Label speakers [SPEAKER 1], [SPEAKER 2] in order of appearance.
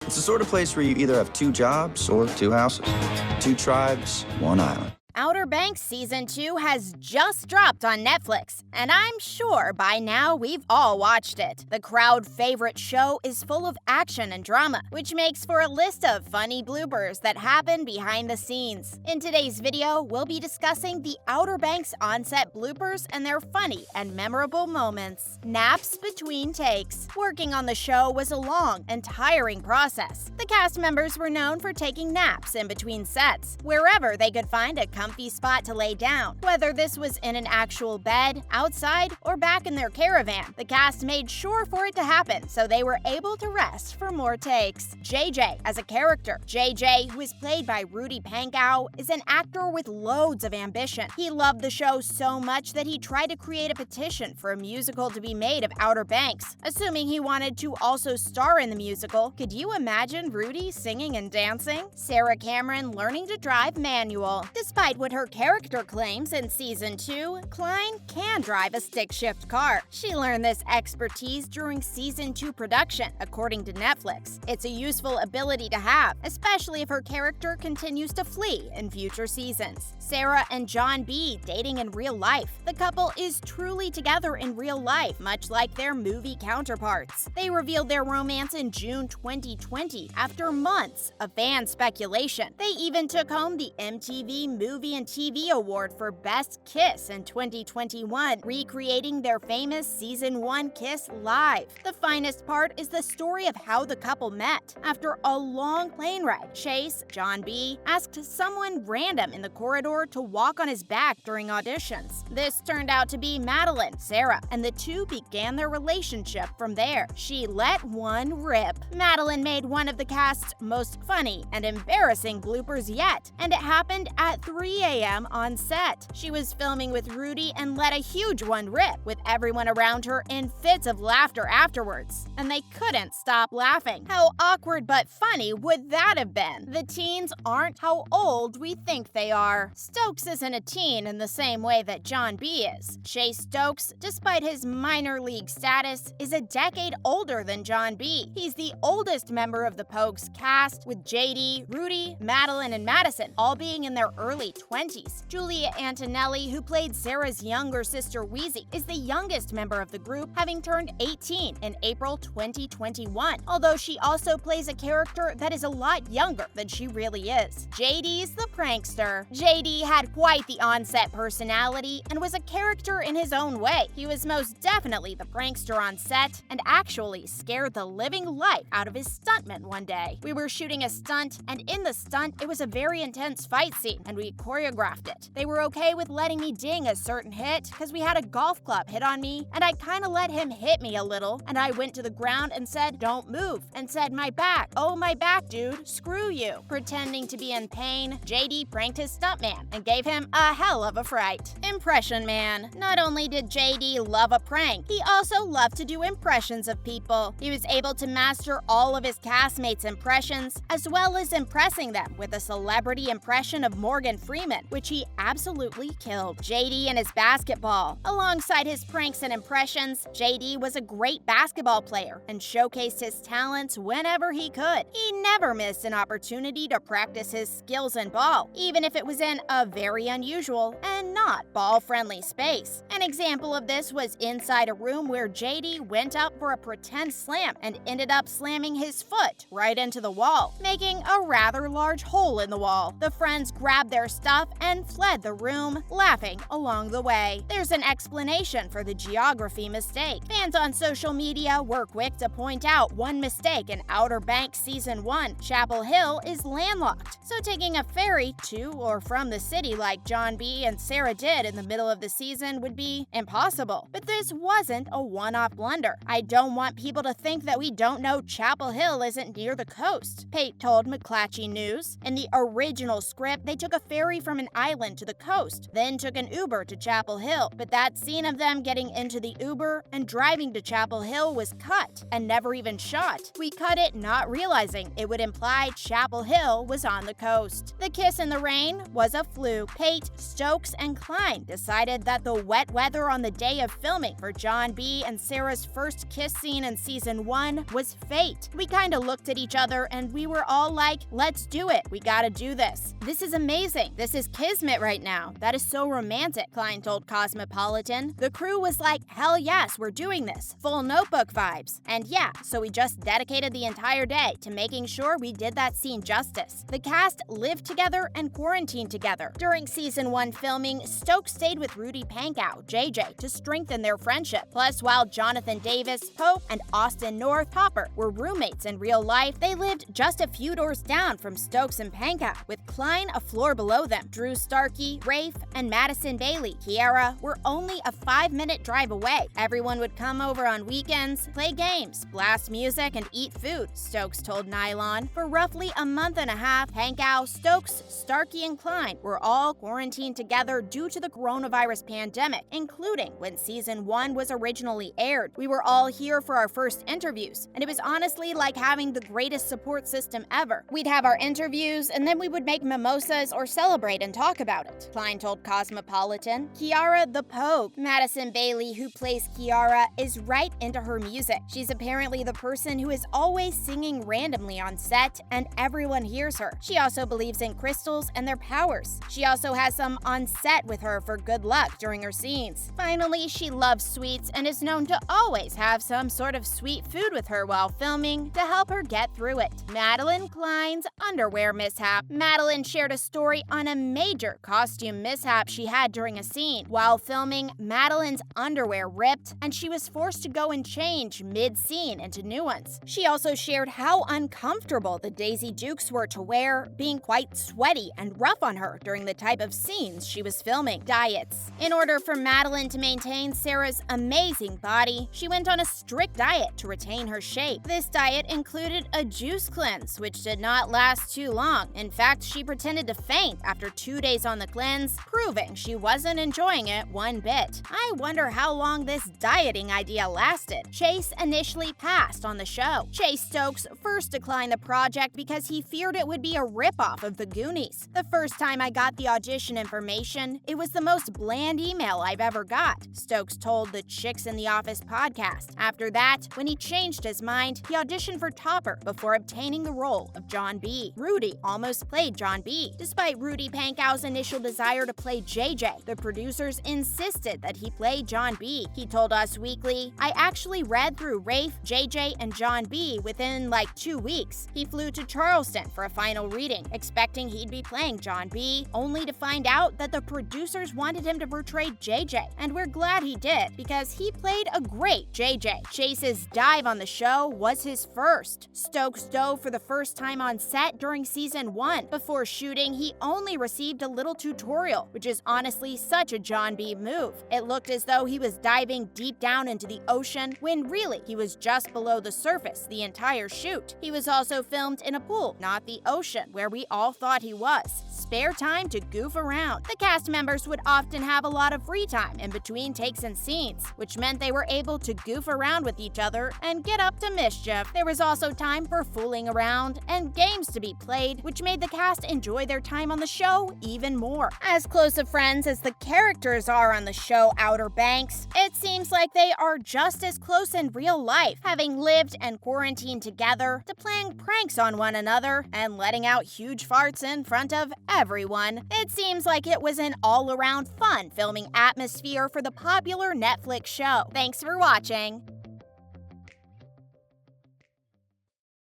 [SPEAKER 1] It's the sort of place where you either have 2 jobs or 2 houses, 2 tribes, 1 island.
[SPEAKER 2] Outerbanks Season 2 has just dropped on Netflix, and I'm sure by now we've all watched it. The crowd favorite show is full of action and drama, which makes for a list of funny bloopers that happen behind the scenes. In today's video, we'll be discussing the Outerbanks Onset Bloopers and their funny and memorable moments. Naps between takes. Working on the show was a long and tiring process. The cast members were known for taking naps in between sets, wherever they could find a comfy spot to lay down. Whether this was in an actual bed, outside, or back in their caravan, the cast made sure for it to happen so they were able to rest for more takes. JJ as a character. JJ, who is played by Rudy Pankow, is an actor with loads of ambition. He loved the show so much that he tried to create a petition for a musical to be made of Outer Banks, assuming he wanted to also star in the musical. Could you imagine Rudy singing and dancing? Sarah Cameron learning to drive manual. Despite what her character claims in Season 2, Cline can drive a stick-shift car. She learned this expertise during Season 2 production, according to Netflix. It's a useful ability to have, especially if her character continues to flee in future seasons. Sarah and John B. dating in real life. The couple is truly together in real life, much like their movie counterparts. They revealed their romance in June 2020 after months of fan speculation. They even took home the MTV Movie and TV Award for Best Kiss in 2021, recreating their famous Season 1 kiss live. The finest part is the story of how the couple met. After a long plane ride, Chase, John B., asked someone random in the corridor to walk on his back during auditions. This turned out to be Madelyn, Sarah, and the two began their relationship from there. She let one rip. Madelyn made one of the cast's most funny and embarrassing bloopers yet, and it happened at 3 a.m. on set. She was filming with Rudy and let a huge one rip, with everyone around her in fits of laughter afterwards, and they couldn't stop laughing. How awkward but funny would that have been? The teens aren't how old we think they are. Stokes isn't a teen in the same way that John B. is. Chase Stokes, despite his minor league status, is a decade older than John B. He's the oldest member of the Pogue's cast, with JD, Rudy, Madelyn, and Madison all being in their early 20s. Julia Antonelli, who played Sarah's younger sister Wheezy, is the youngest member of the group, having turned 18 in April 2021, although she also plays a character that is a lot younger than she really is. JD's the prankster. JD had quite the on-set personality and was a character in his own way. He was most definitely the prankster on set and actually scared the living life out of his stuntman one day. We were shooting a stunt, and in the stunt, it was a very intense fight scene, and we choreographed it. They were okay with letting me ding a certain hit because we had a golf club hit on me, and I kind of let him hit me a little, and I went to the ground and said, "Don't move," and said, "My back. Oh, my back, dude. Screw you." Pretending to be in pain, JD pranked his stuntman and gave him a hell of a fright. Impression man. Not only did JD love a prank, he also loved to do impressions of people. He was able to master all of his castmates' impressions, as well as impressing them with a celebrity impression of Morgan Freeman, which he absolutely killed. JD and his basketball. Alongside his pranks and impressions, JD was a great basketball player and showcased his talents whenever he could. He never missed an opportunity to practice his skills in ball, even if it was in a very unusual and not ball-friendly space. An example of this was inside a room where JD went up for a pretend slam and ended up slamming his foot right into the wall, making a rather large hole in the wall. The friends grabbed their stuff and fled the room, laughing along the way. There's an explanation for the geography mistake. Fans on social media were quick to point out one mistake in Outer Banks Season 1. Chapel Hill is landlocked, so taking a ferry to or from the city like John B. and Sarah did in the middle of the season would be impossible. But this wasn't a one-off blunder. I don't want people to think that we don't know Chapel Hill isn't near the coast, Pate told McClatchy News. In the original script, they took a ferry ferry from an island to the coast, then took an Uber to Chapel Hill. But that scene of them getting into the Uber and driving to Chapel Hill was cut and never even shot. We cut it not realizing it would imply Chapel Hill was on the coast. The kiss in the rain was a fluke. Pate, Stokes, and Cline decided that the wet weather on the day of filming for John B. and Sarah's first kiss scene in season 1 was fate. We kinda looked at each other and we were all like, let's do it. We gotta do this. This is amazing. This is kismet right now. That is so romantic, Cline told Cosmopolitan. The crew was like, hell yes, we're doing this. Full Notebook vibes. And yeah, so we just dedicated the entire day to making sure we did that scene justice. The cast lived together and quarantined together. During season 1 filming, Stokes stayed with Rudy Pankow, JJ, to strengthen their friendship. Plus, while Jonathan Davis, Pope, and Austin North Topper were roommates in real life, they lived just a few doors down from Stokes and Pankow, with Cline a floor below them. Drew Starkey, Rafe, and Madison Bailey, Kiara, were only a 5-minute drive away. Everyone would come over on weekends, play games, blast music, and eat food, Stokes told Nylon. For roughly a month and a half, Pankow, Stokes, Starkey, and Cline were all quarantined together due to the coronavirus pandemic, including when season 1 was originally aired. We were all here for our first interviews, and it was honestly like having the greatest support system ever. We'd have our interviews, and then we would make mimosas or celebrate and talk about it, Cline told Cosmopolitan. Kiara the Pogue, Madison Bailey, who plays Kiara, is right into her music. She's apparently the person who is always singing randomly on set, and everyone hears her. She also believes in crystals and their powers. She also has some on set with her for good luck during her scenes. Finally, she loves sweets and is known to always have some sort of sweet food with her while filming to help her get through it. Madelyn Cline's underwear mishap. Madelyn shared a story on a major costume mishap she had during a scene. While filming, Madelyn's underwear ripped, and she was forced to go and change mid-scene into new ones. She also shared how uncomfortable the Daisy Dukes were to wear, being quite sweaty and rough on her during the type of scenes she was filming. Diets. In order for Madelyn to maintain Sarah's amazing body, she went on a strict diet to retain her shape. This diet included a juice cleanse, which did not last too long. In fact, she pretended to faint after 2 days on the cleanse, proving she wasn't enjoying it one bit. I wonder how long this dieting idea lasted. Chase initially passed on the show. Chase Stokes first declined the project because he feared it would be a ripoff of The Goonies. The first time I got the audition information, it was the most bland email I've ever got, Stokes told the Chicks in the Office podcast. After that, when he changed his mind, he auditioned for Topper before obtaining the role of John B. Rudy almost played John B. Despite Rudy Pankow's initial desire to play JJ, the producers insisted that he play John B. He told Us Weekly, I actually read through Rafe, JJ, and John B within like 2 weeks. He flew to Charleston for a final reading, expecting he'd be playing John B, only to find out that the producers wanted him to portray JJ. And we're glad he did, because he played a great JJ. Chase's dive on the show was his first. Stokes dove for the first time on set during season 1. Before shooting, he only received a little tutorial, which is honestly such a John B move. It looked as though he was diving deep down into the ocean, when really he was just below the surface the entire shoot. He was also filmed in a pool, not the ocean, where we all thought he was. Spare time to goof around. The cast members would often have a lot of free time in between takes and scenes, which meant they were able to goof around with each other and get up to mischief. There was also time for fooling around and games to be played, which made the cast enjoy their time on the show even more. As close of friends as the characters are on the show Outerbanks, it seems like they are just as close in real life, having lived and quarantined together, to playing pranks on one another and letting out huge farts in front of everyone. It seems like it was an all-around fun filming atmosphere for the popular Netflix show. Thanks for watching.